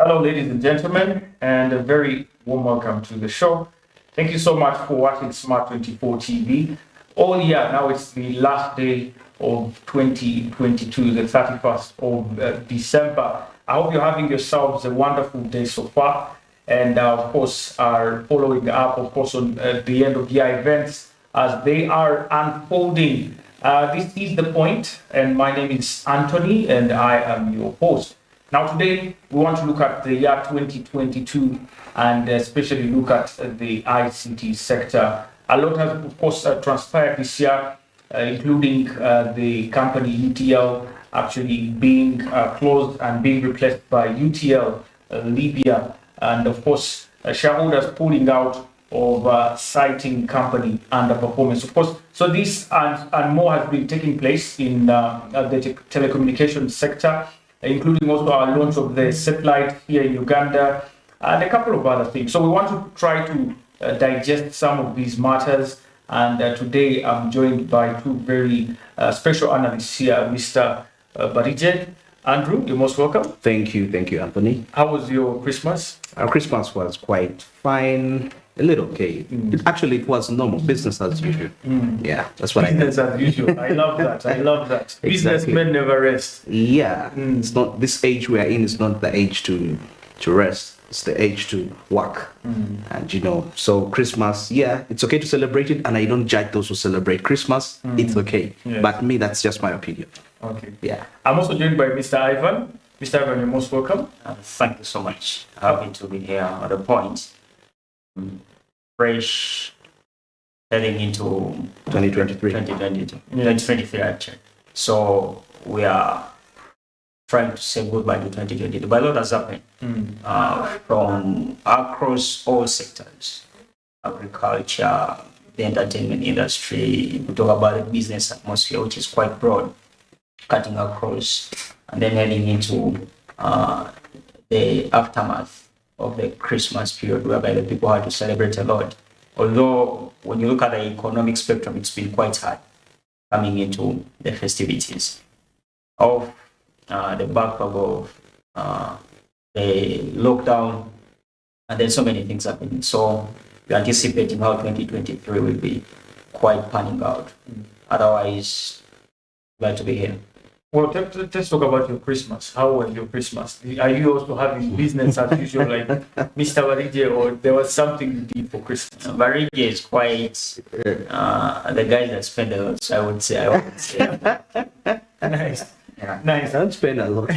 Hello, ladies and gentlemen, and a very warm welcome to the show. Thank you so much for watching Smart 24 TV. Oh, yeah, now it's the last day of 2022, the 31st of December. I hope you're having yourselves a wonderful day so far, and of course, are following up, of course, on the end of year events as they are unfolding. This is The Point, and my name is Anthony, and I am your host. Now, today we want to look at the year 2022 and especially look at the ICT sector. A lot has, of course, transpired this year, including the company UTL actually being closed and being replaced by UTL Libya, and of course, shareholders pulling out of citing company underperformance. Of course, so this and more has been taking place in the telecommunications sector, including also our launch of the satellite here in Uganda and a couple of other things. So we want to try to digest some of these matters. And today I'm joined by two very special analysts here, Mr. Barije. Andrew, you're most welcome. Thank you, Anthony. How was your Christmas? Our Christmas was quite fine, a little okay. It was normal, business as usual. Yeah, that's what business as usual. I love that. I love that. Exactly. Businessmen never rest. Yeah, it's not this age we are in. It's not the age to rest. It's the age to work. And so Christmas, yeah, it's okay to celebrate it, and I don't judge those who celebrate Christmas. It's okay, but me, that's just my opinion. Okay. Yeah. I'm also joined by Mr. Ivan. Mr. Ivan, you're most welcome. Thank you so much. Happy to be here on The Point. Fresh, heading into 2023 actually. So we are trying to say goodbye to 2022, but a lot has happened from across all sectors: agriculture, the entertainment industry. We talk about the business atmosphere, which is quite broad, cutting across, and then heading into the aftermath of the Christmas period, whereby the people had to celebrate a lot. Although, when you look at the economic spectrum, it's been quite hard coming into the festivities of the backlog of the lockdown, and then so many things happening. So we're anticipating how 2023 will be quite panning out. Otherwise, glad to be here. Well, let's talk about your Christmas. How was your Christmas? Are you also having business as usual, like Mr. Barije, or there was something you did for Christmas? Barije is quite the guy that spend a lot, so I would say. Nice. Yeah. Nice. I don't spend a lot.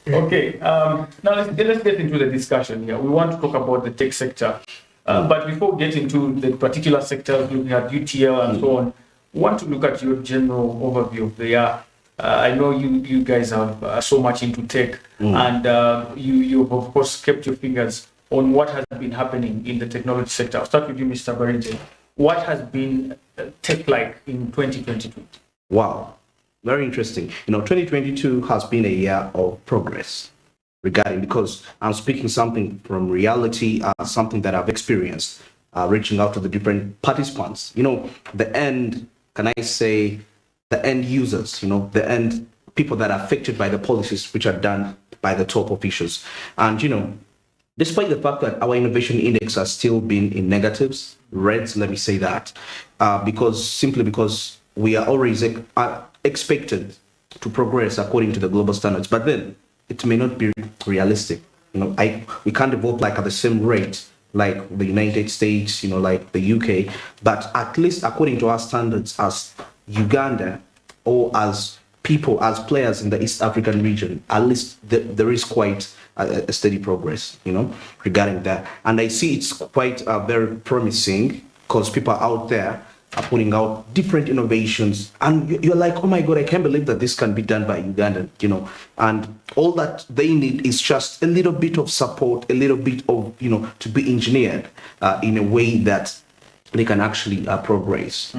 Okay. Now let's get into the discussion here. We want to talk about the tech sector, but before we get into the particular sectors, looking at UTL and so on, we want to look at your general overview of the year. I know you guys are so much into tech, and you've of course kept your fingers on what has been happening in the technology sector. I'll start with you, Mr. Barije. What has been tech like in 2022? Wow, very interesting. 2022 has been a year of progress because I'm speaking something from reality, something that I've experienced, reaching out to the different participants. The end, can I say, the end users, the end people that are affected by the policies which are done by the top officials. And, despite the fact that our innovation index has still been in negatives, reds, let me say that, because we are always expected to progress according to the global standards, but then it may not be realistic. We can't develop like at the same rate like the United States, like the UK, but at least according to our standards as Uganda, or as people, as players in the East African region, at least there is quite a steady progress, regarding that. And I see it's quite very promising because people out there are putting out different innovations, and you're like, oh my God, I can't believe that this can be done by Uganda, and all that they need is just a little bit of support, a little bit of, to be engineered in a way that they can actually progress,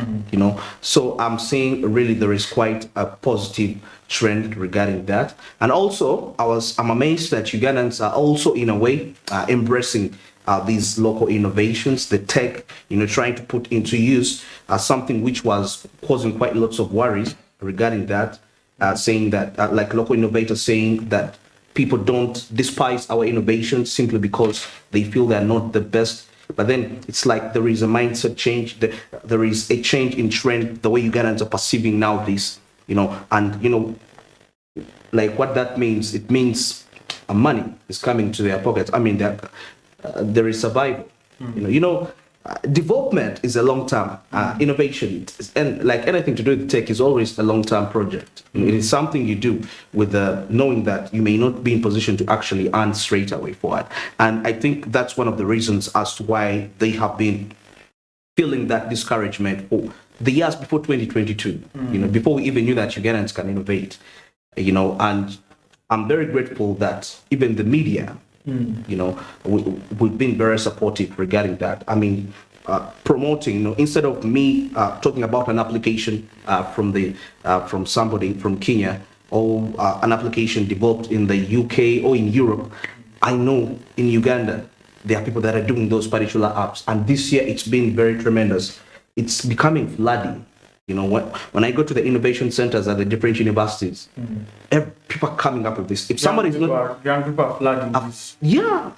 So I'm saying really there is quite a positive trend regarding that. And also I'm amazed that Ugandans are also in a way embracing these local innovations, the tech, trying to put into use something which was causing quite lots of worries regarding that, saying that like local innovators saying that people don't despise our innovations simply because they feel they're not the best. But then it's like there is a mindset change, there is a change in trend, the way Ugandans are perceiving now this, and like what that means, it means money is coming to their pockets. I mean, there is survival. Development is a long-term innovation, and like anything to do with tech is always a long-term project. It is something you do with knowing that you may not be in position to actually earn straight away for it. And I think that's one of the reasons as to why they have been feeling that discouragement for the years before 2022, before we even knew that Ugandans can innovate, and I'm very grateful that even the media, we've been very supportive regarding that. I mean, promoting, instead of me talking about an application from somebody from Kenya or an application developed in the UK or in Europe, I know in Uganda there are people that are doing those particular apps, and this year it's been very tremendous. It's becoming flooding. When I go to the innovation centers at the different universities, people are coming up with this. If young people are flooding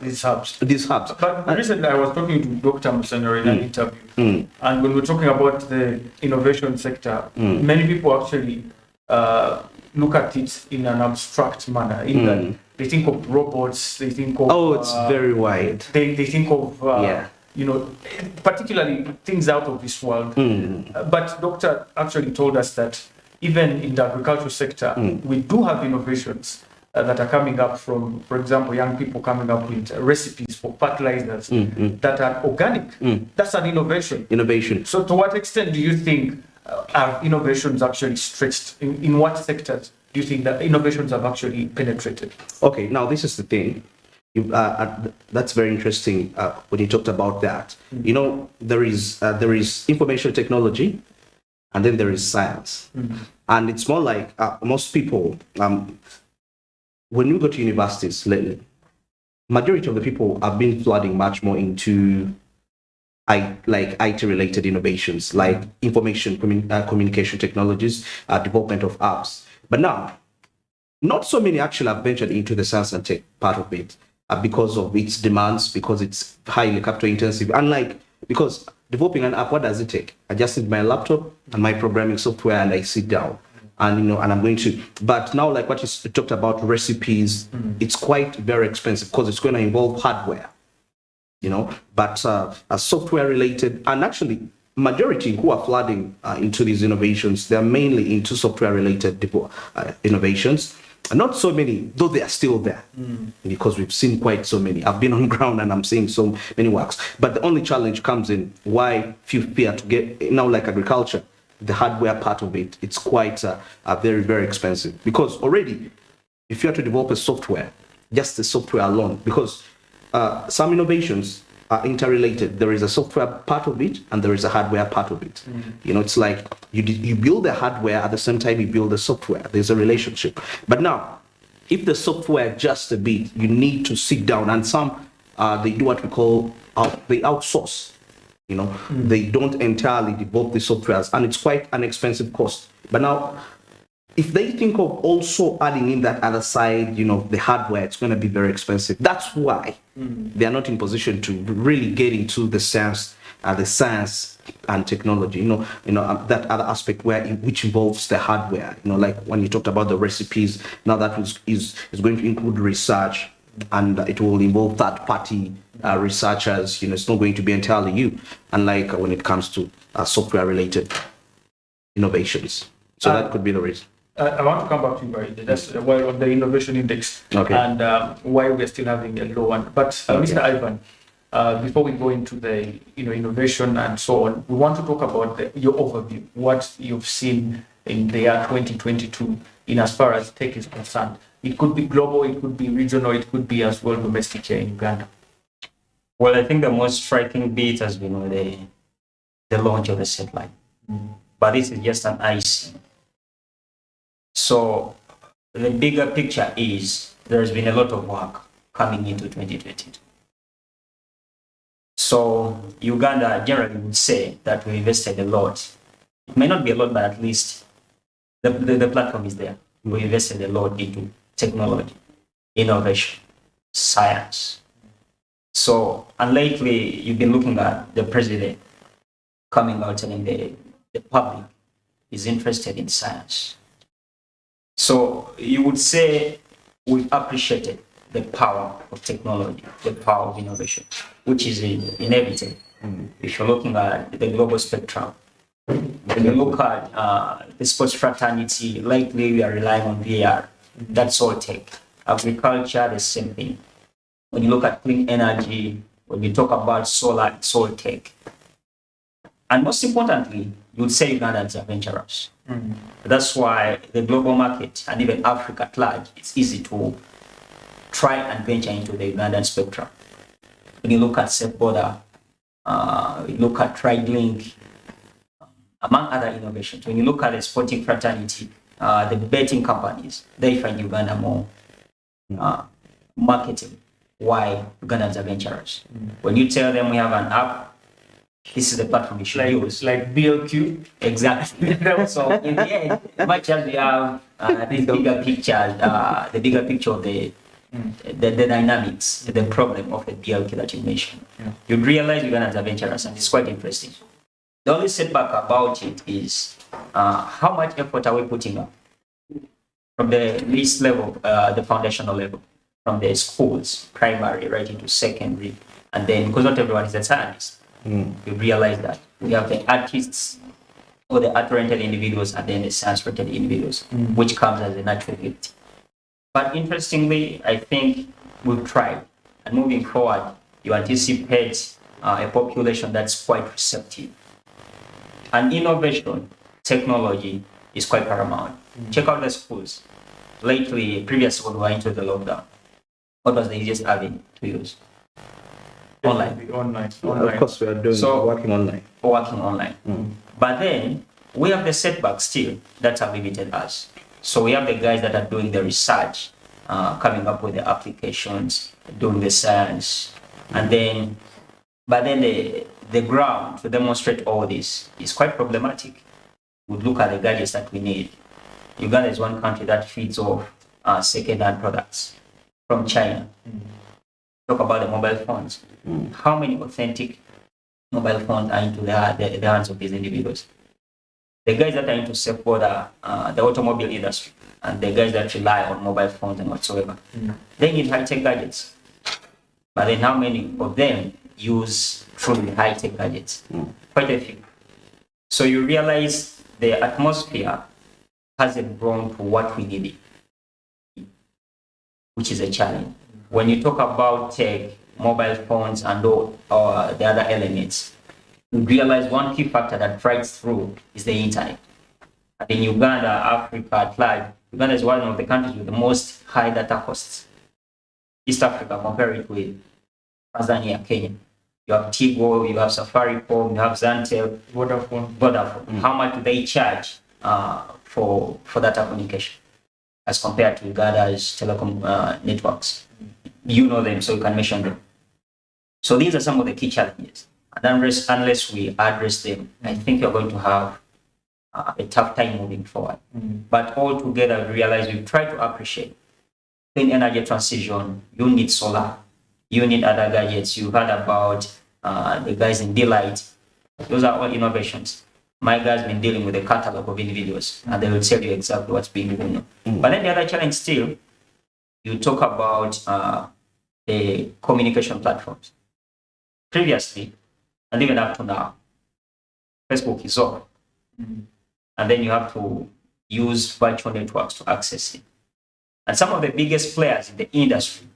these hubs. But recently I was talking to Dr. Musonyo in an interview, and when we were talking about the innovation sector, many people actually look at it in an abstract manner, in that they think of robots, they think of... it's very wide. They think of... particularly things out of this world. But Doctor actually told us that even in the agricultural sector, we do have innovations that are coming up from, for example, young people coming up with recipes for fertilizers that are organic. That's an innovation. So to what extent do you think are innovations actually stretched? In what sectors do you think that innovations have actually penetrated? Okay, now this is the thing. That's very interesting when you talked about that. There is information technology, and then there is science. And it's more like most people, when you go to universities lately, majority of the people have been flooding much more into IT-related innovations, like information communication technologies, development of apps. But now, not so many actually have ventured into the science and tech part of it. Because of its demands, because it's highly capital intensive. Because developing an app, what does it take? I just need my laptop and my programming software, and I sit down, and I'm going to. But now, like what you talked about, recipes, it's quite very expensive because it's going to involve hardware, But software related, and actually, majority who are flooding into these innovations, they're mainly into software related innovations. Not so many, though they are still there, because we've seen quite so many. I've been on ground and I'm seeing so many works. But the only challenge comes in why few fear to get, now like agriculture, the hardware part of it, it's quite very, very expensive. Because already, if you have to develop a software, just the software alone, because some innovations are interrelated. There is a software part of it and there is a hardware part of it. It's like you build the hardware at the same time you build the software. There's a relationship. But now, if the software just a bit, you need to sit down, and some they do what we call they outsource. They don't entirely develop the softwares, and it's quite an expensive cost. But now, if they think of also adding in that other side, the hardware, it's going to be very expensive. That's why they are not in position to really get into the science and technology. That other aspect which involves the hardware. Like when you talked about the recipes, now that is going to include research, and it will involve third-party researchers. It's not going to be entirely you. Unlike when it comes to software-related innovations. So that could be the reason. I want to come back to you, right? That's on the innovation index, and why we're still having a low one. But Mr. Ivan, before we go into the innovation and so on, we want to talk about your overview, what you've seen in the year 2022 in as far as tech is concerned. It could be global, it could be regional, it could be as well domestic here in Uganda. Well, I think the most striking bit has been the launch of the satellite. But this is just an icing. So the bigger picture is there's been a lot of work coming into 2022. So Uganda generally would say that we invested a lot. It may not be a lot, but at least the platform is there. We invested a lot into technology. innovation, science. So, and lately you've been looking at the president coming out telling the public is interested in science. So you would say we've appreciated the power of technology, the power of innovation, which is inevitable. If you're looking at the global spectrum, when you look at the sports fraternity, lately we are relying on VR. That's all tech. Agriculture, the same thing. When you look at clean energy, when you talk about solar, it's all tech. And most importantly, you would say Ugandans are adventurous. That's why the global market and even Africa at large, it's easy to try and venture into the Ugandan spectrum. When you look at Safe Border, you look at TrideLink, among other innovations. When you look at the sporting fraternity, the betting companies, they find Uganda more marketable. Why? Ugandans are adventurous. When you tell them we have an app, this is the platform you should use. Like BLQ? Exactly. So in the end, much as we have this bigger picture, the bigger picture of the dynamics, the problem of the BLQ that you mentioned, you'd realize Ugandans are adventurous, and it's quite interesting. The only setback about it is how much effort are we putting up from the least level, the foundational level, from the schools, primary, right into secondary, and then because not everyone is a scientist, you realize that we have the artists or the art-oriented individuals and then the science-oriented individuals, which comes as a natural gift. But interestingly, I think we've tried, and moving forward, you anticipate a population that's quite receptive. And innovation, technology is quite paramount. Check out the schools. Lately, previously when we were into the lockdown, what was the easiest avenue to use? Online. Online. Of course, we are doing working online. Working online. But then we have the setbacks still that have limited us. So we have the guys that are doing the research, coming up with the applications, doing the science, and then, but then the ground to demonstrate all this is quite problematic. We look at the gadgets that we need. Uganda is one country that feeds off second-hand products from China. Talk about the mobile phones. How many authentic mobile phones are into the hands of these individuals? The guys that are into Safe Border, the automobile industry, and the guys that rely on mobile phones and whatsoever, they need high-tech gadgets. But then how many of them use truly high-tech gadgets? Quite a few. So you realize the atmosphere hasn't grown to what we needed, which is a challenge. When you talk about tech, mobile phones, and all the other elements, you realize one key factor that drives through is the internet. And in Uganda, Africa at large, Uganda is one of the countries with the most high data costs. East Africa, compare it with Tanzania, Kenya. You have Tigo, you have Safaricom, you have Zantel, Vodafone. How much do they charge for data communication as compared to Uganda's telecom networks? You know them, so you can mention them. So these are some of the key challenges. And unless we address them, I think you're going to have a tough time moving forward. But all together, we realize we've tried to appreciate clean energy transition. You need solar. You need other gadgets. You heard about the guys in Delight. Those are all innovations. My guy's been dealing with a catalog of individuals, and they will tell you exactly what's being done. But then the other challenge still, you talk about the communication platforms. Previously, and even up to now, Facebook is off. And then you have to use virtual networks to access it. And some of the biggest players in the industry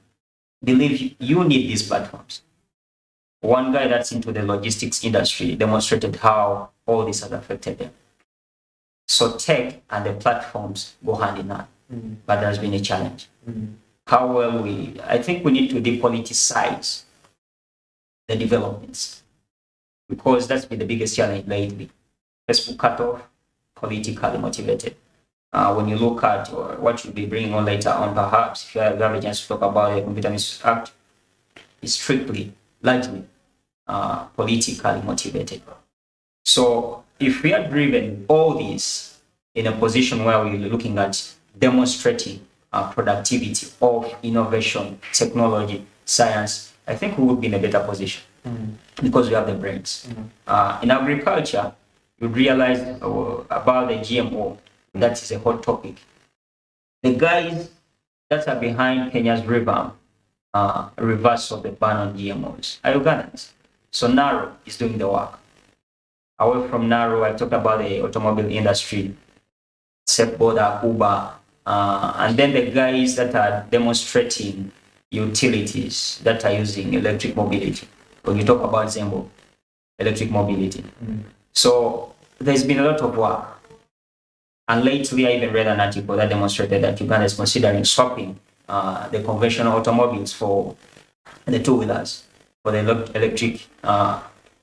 believe you need these platforms. One guy that's into the logistics industry demonstrated how all this has affected them. So tech and the platforms go hand in hand, but there's been a challenge. How well I think we need to depoliticize the developments, because that's been the biggest challenge lately. Facebook cut off, politically motivated. When you look at what you'll be bringing on later on, perhaps, if you have a chance to talk about the Computer Misuse Act, is strictly, largely, politically motivated. So if we are driven all this in a position where we're looking at demonstrating productivity, of innovation, technology, science, I think we would be in a better position because we have the brains. In agriculture, you realize about the GMO, that is a hot topic. The guys that are behind Kenya's revamp, reverse of the ban on GMOs, are Ugandans. So Naro is doing the work. Away from Naro, I talked about the automobile industry, Boda, Uber, and then the guys that are demonstrating utilities that are using electric mobility. When you talk about Zembo, electric mobility. So there's been a lot of work. And lately, I even read an article that demonstrated that Uganda is considering swapping the conventional automobiles for the two-wheelers, for the electric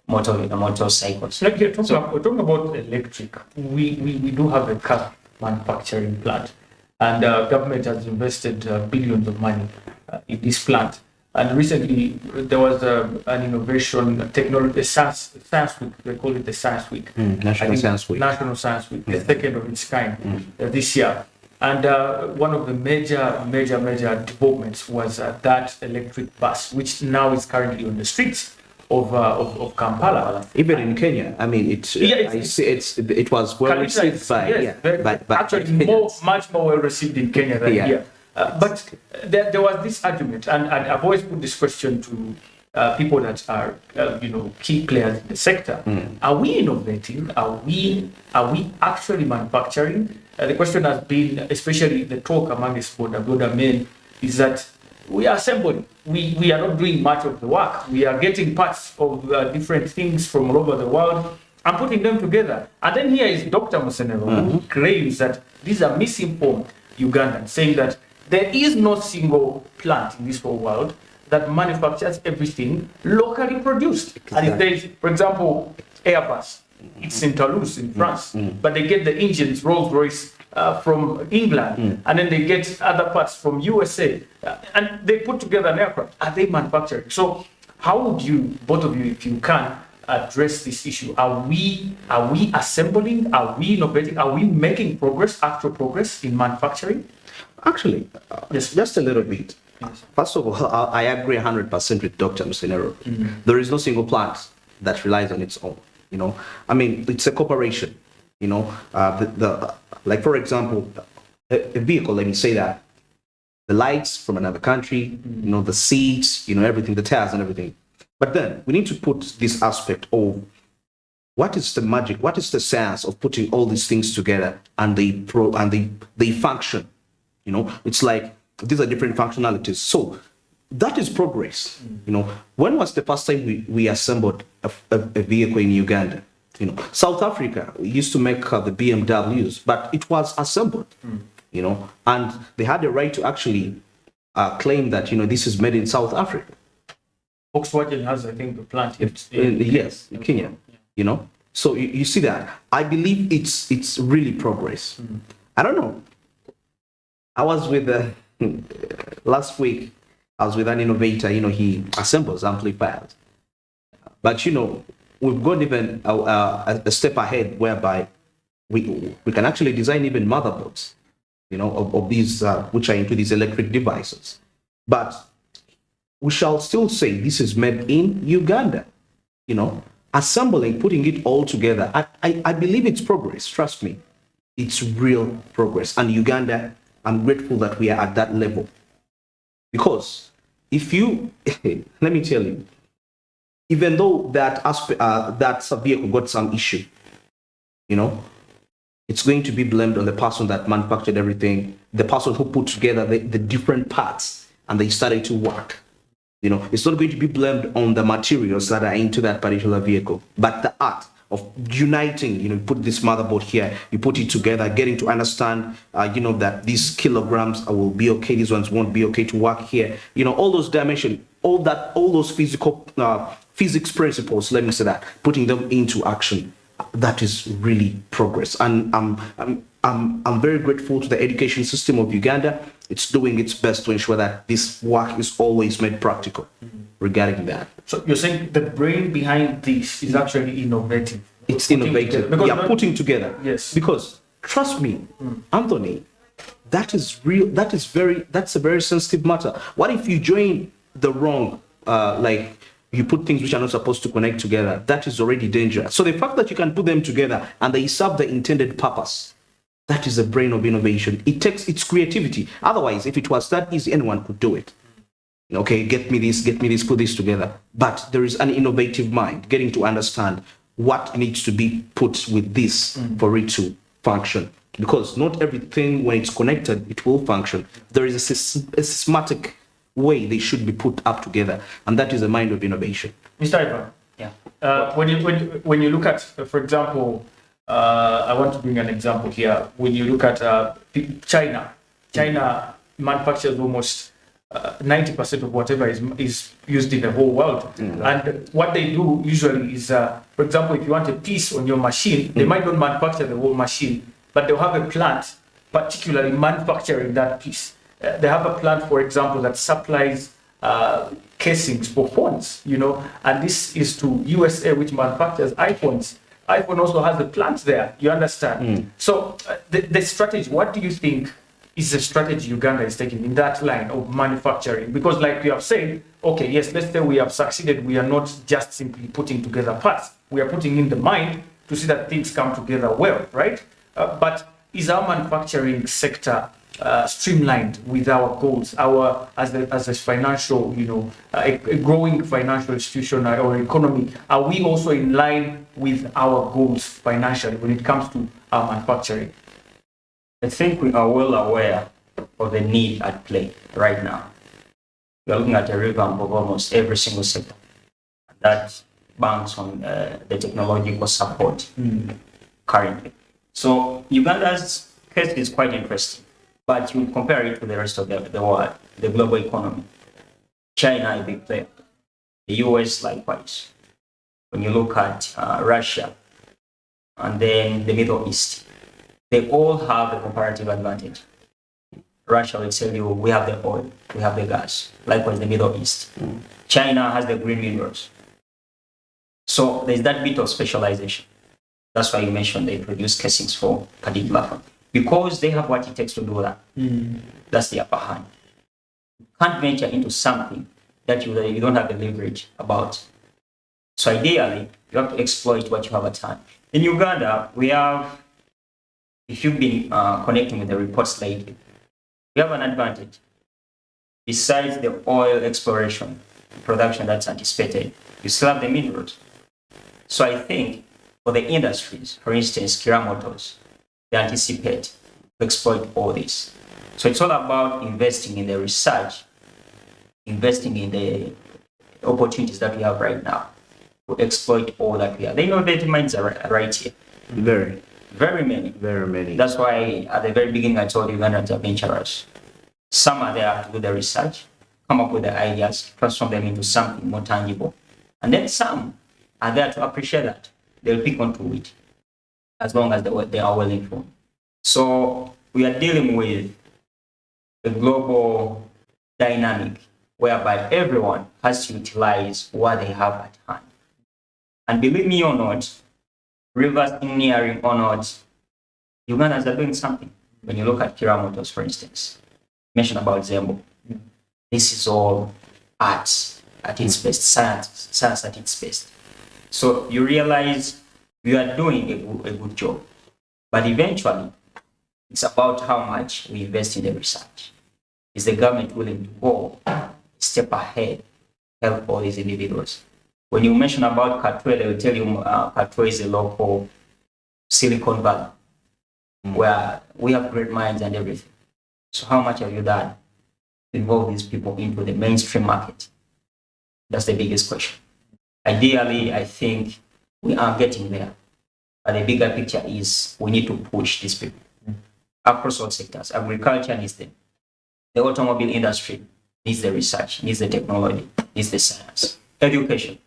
motorcycles. Like you're talking about electric, we do have a car manufacturing plant, and government has invested billions of money in this plant. And recently there was an innovation technology, science week. They call it the Science Week. National Science Week. National Science Week, the second of its kind this year. And one of the major developments was that electric bus, which now is currently on the streets of Kampala. Even in Kenya, I mean, it was well received by actually much more well received in Kenya than here. But there was this argument, and I've always put this question to people that are key players in the sector. Are we innovating? Are we actually manufacturing? The question has been, especially the talk among the border men, is that we are assembling. We are not doing much of the work. We are getting parts of different things from all over the world and putting them together. And then here is Dr. Musenero, who claims that these are misinformed Ugandans, saying that there is no single plant in this whole world that manufactures everything locally produced. Exactly. And if there's, for example, Airbus, it's in Toulouse in France, but they get the engines, Rolls-Royce, from England, and then they get other parts from USA, and they put together an aircraft. Are they manufacturing? So how would you, both of you, if you can, address this issue? Are we assembling? Are we innovating? Are we making progress, actual progress in manufacturing? Actually, yes, just a little bit. Yes. First of all, I agree 100% with Dr. Musenero. There is no single plant that relies on its own. I mean, it's a corporation. Like for example, a vehicle. Let me say that the lights from another country. The seats. Everything, the tires and everything. But then we need to put this aspect of what is the magic, what is the science of putting all these things together and they function. It's like these are different functionalities. So that is progress. When was the first time we assembled a vehicle in Uganda? South Africa used to make the BMWs, but it was assembled. And they had the right to actually claim that this is made in South Africa. Volkswagen has, I think, the plant in Kenya. So you see that. I believe it's really progress. I don't know. I was with last week. I was with an innovator. He assembles amplifiers. But we've gone even a step ahead, whereby we can actually design even motherboards, of these which are into these electric devices. But we shall still say this is made in Uganda. Assembling, putting it all together. I believe it's progress. Trust me, it's real progress. And Uganda, I'm grateful that we are at that level. Because if you, let me tell you, even though that vehicle got some issue, it's going to be blamed on the person that manufactured everything, the person who put together the different parts and they started to work. It's not going to be blamed on the materials that are into that particular vehicle, but the art of uniting, you put this motherboard here, you put it together, getting to understand, that these kilograms will be okay, these ones won't be okay to work here. All those dimensions, all those physics principles, let me say that, putting them into action. That is really progress. And I'm very grateful to the education system of Uganda. It's doing its best to ensure that this work is always made practical regarding that. So you're saying the brain behind this is actually innovative? It's innovative. Putting together. Yes. Because, trust me, Anthony, that is real. That's a very sensitive matter. What if you join the wrong, like you put things which are not supposed to connect together? That is already dangerous. So the fact that you can put them together and they serve the intended purpose, that is the brain of innovation. It takes its creativity. Otherwise, if it was that easy, anyone could do it. Okay, get me this, put this together. But there is an innovative mind getting to understand what needs to be put with this for it to function. Because not everything, when it's connected, it will function. There is a systematic way they should be put up together, and that is the mind of innovation. Mr. Ivan, Yeah. when you look at, for example, I want to bring an example here. When you look at China manufactures almost 90% of whatever is used in the whole world. And what they do usually is, for example, if you want a piece on your machine, they might not manufacture the whole machine, but they'll have a plant particularly manufacturing that piece. They have a plant, for example, that supplies casings for phones, and this is to USA, which manufactures iPhones. iPhone also has a plant there, you understand? So the strategy, what do you think is the strategy Uganda is taking in that line of manufacturing? Because like you have said, okay, yes, let's say we have succeeded. We are not just simply putting together parts. We are putting in the mind to see that things come together well, right? But is our manufacturing sector streamlined with our goals, as a financial, a growing financial institution or economy? Are we also in line with our goals financially when it comes to our manufacturing? I think we are well aware of the need at play right now. We are looking at a revamp of almost every single sector that banks on the technological support currently. So Uganda's case is quite interesting, but you compare it to the rest of the world, the global economy. China, a big player. The US, likewise. When you look at Russia, and then the Middle East, they all have a comparative advantage. Russia will tell you, we have the oil, we have the gas. Likewise, the Middle East. China has the green minerals. So there's that bit of specialization. That's why you mentioned they produce casings for particular firm. Because they have what it takes to do that. That's the upper hand. You can't venture into something that you don't have the leverage about. So ideally, you have to exploit what you have at hand. In Uganda, we have, if you've been connecting with the reports lately, we have an advantage. Besides the oil exploration, production that's anticipated, you still have the minerals. So I think for the industries, for instance, Kira Motors, they anticipate to exploit all this. So it's all about investing in the research, investing in the opportunities that we have right now to exploit all that we have. The innovative minds are right here. Very many. That's why at the very beginning I told you Ugandans are venturers. Some are there to do the research, come up with the ideas, transform them into something more tangible. And then some are there to appreciate that. They'll pick onto it as long as they are well informed. So we are dealing with a global dynamic whereby everyone has to utilize what they have at hand. And believe me or not, reverse engineering or not, Ugandans are doing something. When you look at Kira Motors, for instance, mention about Zembo. This is all arts at its best, science at its best. So you realize you are doing a good job. But eventually, it's about how much we invest in the research. Is the government willing to go a step ahead, help all these individuals? When you mention about Katwe, they will tell you Katwe is a local Silicon Valley, where we have great minds and everything. So how much have you done to involve these people into the mainstream market? That's the biggest question. Ideally, I think we are getting there. But the bigger picture is we need to push these people across all sectors. Agriculture needs them. The automobile industry needs the research, needs the technology, needs the science. Education.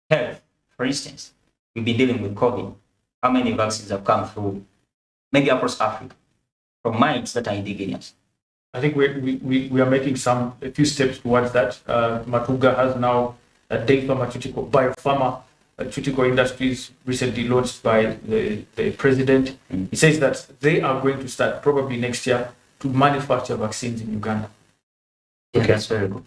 Health, for instance. We've been dealing with COVID. How many vaccines have come through, maybe across Africa, from minds that are indigenous? I think we are making a few steps towards that. Matuga has now a day pharmaceutical biopharma pharmaceutical industries recently launched by the president. He says that they are going to start probably next year to manufacture vaccines in Uganda. Yeah, that's very good.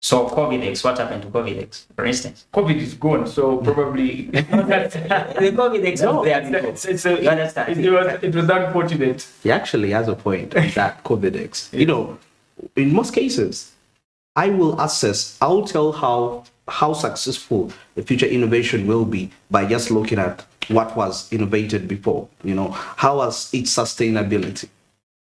So COVID-X, what happened to COVID-X, for instance? COVID is gone, so probably The COVID-X no, was there before. You understand? it was unfortunate. He actually has a point that COVID-X. You know, in most cases, I'll tell how successful the future innovation will be by just looking at what was innovated before. You know, how was its sustainability?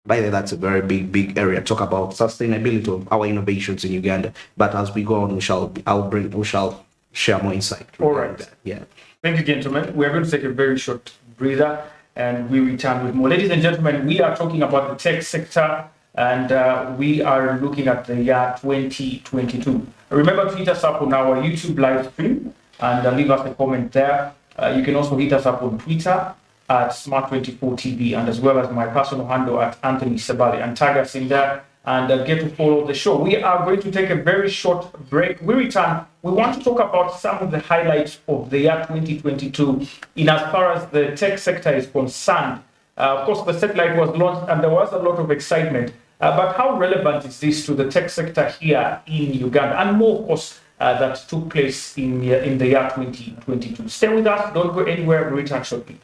By the way, that's a very big area. Talk about sustainability of our innovations in Uganda. But as we go on, we shall share more insight. All right. That. Yeah. Thank you, gentlemen. We are going to take a very short breather and we return with more. Ladies and gentlemen, we are talking about the tech sector and we are looking at the year 2022. Remember to hit us up on our YouTube live stream and leave us a comment there. You can also hit us up on Twitter at Smart24TV and as well as my personal handle at Anthony Sabali, and tag us in there and get to follow the show. We are going to take a very short break. We return. We want to talk about some of the highlights of the year 2022 in as far as the tech sector is concerned. Of course, the satellite was launched and there was a lot of excitement. But how relevant is this to the tech sector here in Uganda? And more, of course, that took place in the year 2022. Stay with us. Don't go anywhere. We return shortly.